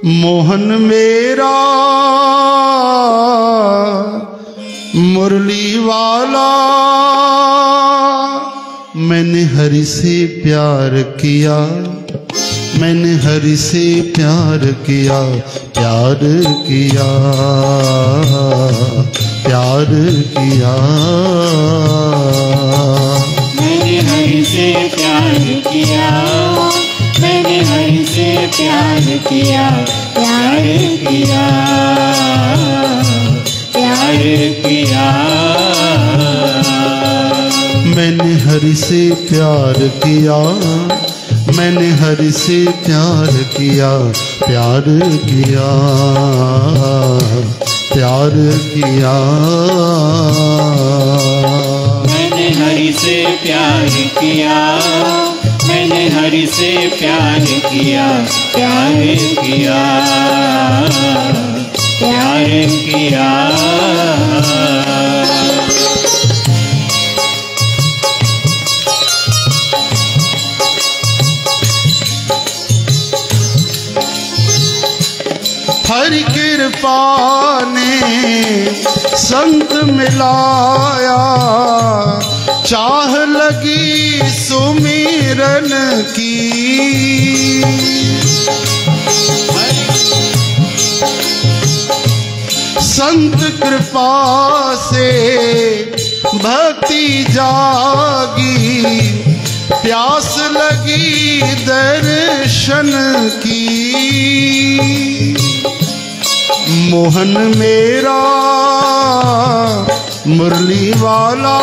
मोहन मेरा मुरली वाला, मैंने हरि से प्यार किया, मैंने हरि से प्यार किया, प्यार किया, प्यार किया। मैंने हरि से प्यार किया, मैंने हरि से प्यार किया, प्यार किया, प्यार किया। मैंने हरि से प्यार किया, मैंने हरि से प्यार किया, प्यार किया, प्यार किया। मैंने हरि से प्यार किया, मैंने हरि से प्यार किया, प्यार किया, प्यार किया। हरि कृपा ने संत मिलाया, चाह लगी सुमिरन की। संत कृपा से भक्ति जागी, प्यास लगी दर्शन की। मोहन मेरा मुरली वाला,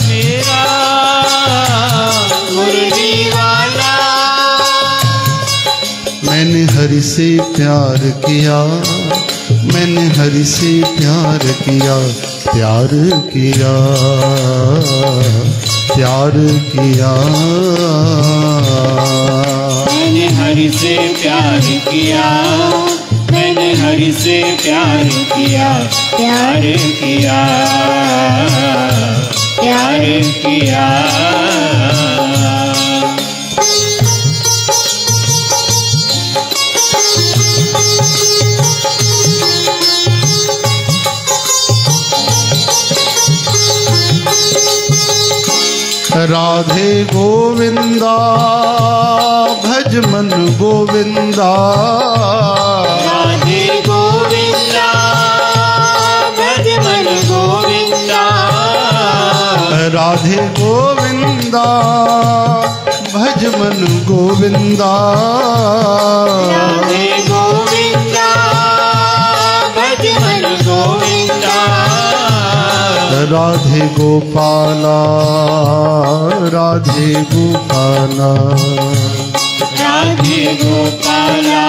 मेरा मुरली वाला। मैंने हरि से प्यार किया, मैंने हरि से प्यार किया, प्यार किया, प्यार किया। मैंने हरि से प्यार किया, मैंने हरि से प्यार किया, प्यार किया, प्यार किया। राधे गोविंदा भज मन गोविंदा, राधे गोविंदा भज मन गोविंदा, राधे गोविंदा भज मन गोविंदा, राधे गोविंदा भज मन गोविंदा। राधे गोपाला, राधे गोपाला, राधे गोपाला,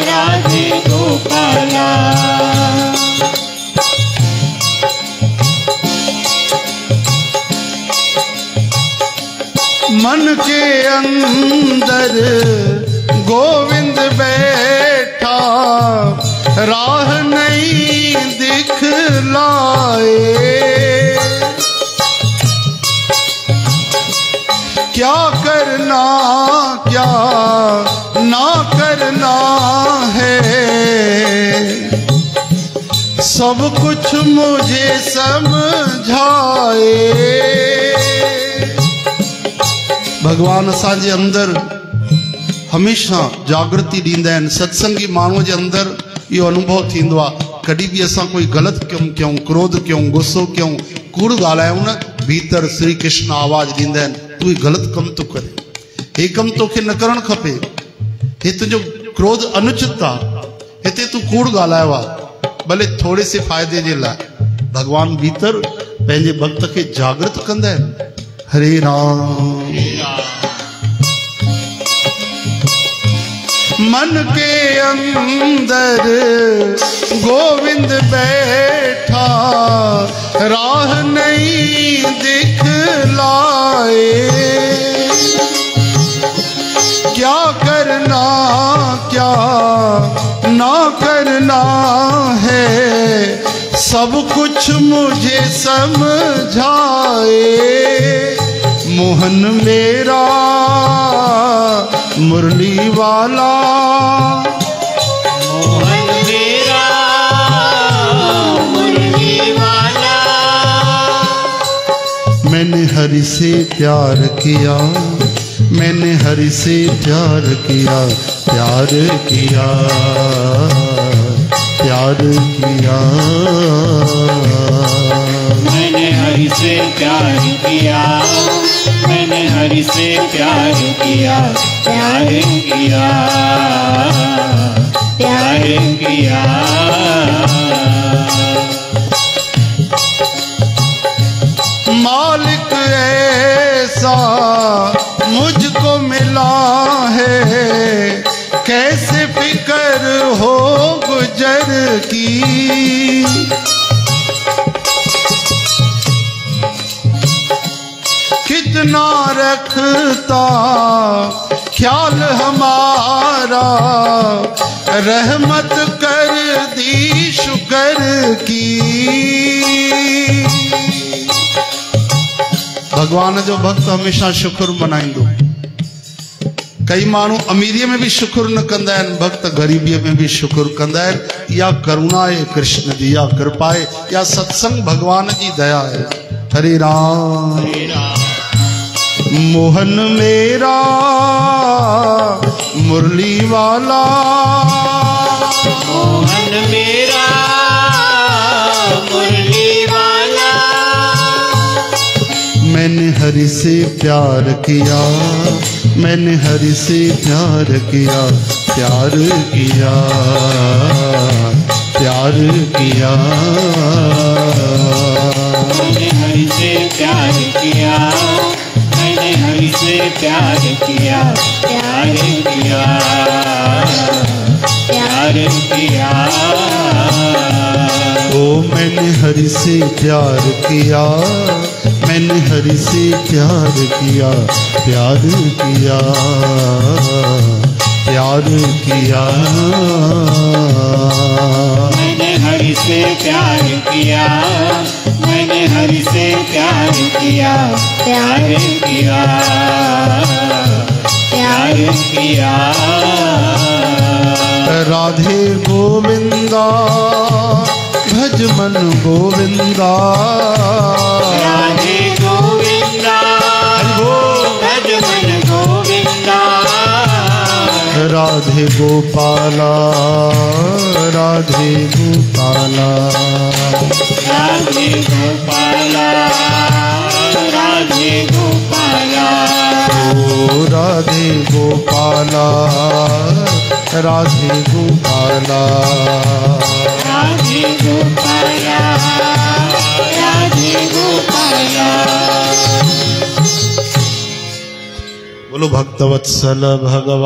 राधे गोपाला। मन के अंदर गोविंद बैठा, राह नहीं दिखलाए। क्या करना क्या ना करना है, सब कुछ मुझे समझाए। भगवान असांजे अंदर हमेशा जागृति ॾींदा आहिनि। सत्संगी माण्हूअ जे अंदर इहो अनुभव थींदो आहे, कॾहिं बि असां कोई ग़लति कमु कयूं, क्रोध कयूं, गुस्सो कयूं, कूड़ ॻाल्हायूं न, भीतर श्री कृष्ण आवाज़ ॾींदा आहिनि, तूं ग़लति कमु थो करे, हे कमु तोखे न करणु खपे, हे तुंहिंजो क्रोध अनुचित आहे, हिते तूं कूड़ ॻाल्हायो आहे, भले थोरे से फ़ाइदे जे लाइ। भगवान भीतर पंहिंजे भक्त खे जागृत कंदा आहिनि। हरे राम। मन के अंदर गोविंद बैठा, राह नहीं दिखलाए। क्या करना क्या ना करना है, सब कुछ मुझे समझाए। मोहन मेरा मुरली वाला मोहन मेरा मुरली वाला। मैंने हरि से प्यार किया, मैंने हरि से प्यार किया, प्यार किया, प्यार किया। मैंने हरि से प्यार किया, मैंने हरि से प्यार किया, प्यार किया, प्यार किया। मालिक ऐसा मुझको मिला है, कैसे फिक्र हो गुजर की। कितना रखता ख्याल हमारा, रहमत कर दी शुक्र की। भगवान जो भक्त हमेशा शुक्र मनाइंदो। कई माण्हू अमीरीअ में भी शुक्र न कंदा आहिनि, भक्त ग़रीबीअ में भी शुक्र कंदा आहिनि। या करुणा आहे कृष्ण जी, या कृपा आहे, या सत्संग भगवान जी दया है। हरे राम, हरे राम। मोहन मेरा मुरली वाला, मोहन मेरा मुरली वाला। मैंने हरि से प्यार किया, मैंने हरि से प्यार किया, प्यार किया, प्यार किया। मैंने हरि से प्यार किया, मैंने हरि से प्यार किया, प्यार किया, प्यार किया। ओ मैंने हरि से प्यार किया, मैंने हरि से प्यार किया, प्यार किया, प्यार किया। मैंने हरि से प्यार किया, मैंने हरि से प्यार किया, प्यार किया, प्यार किया। राधे गोविंदा भज मन गोविंदा, राधे गोविंदा भज मन गोविंदा। राधे गोपाला, राधे गोपाला, राधे गोपाला, राधे गोपाला। ओ राधे गोपाला, राधे गोपाला, राधे गोपाला, राधे गोपाला। बोलो भक्तवत्सल भगवान।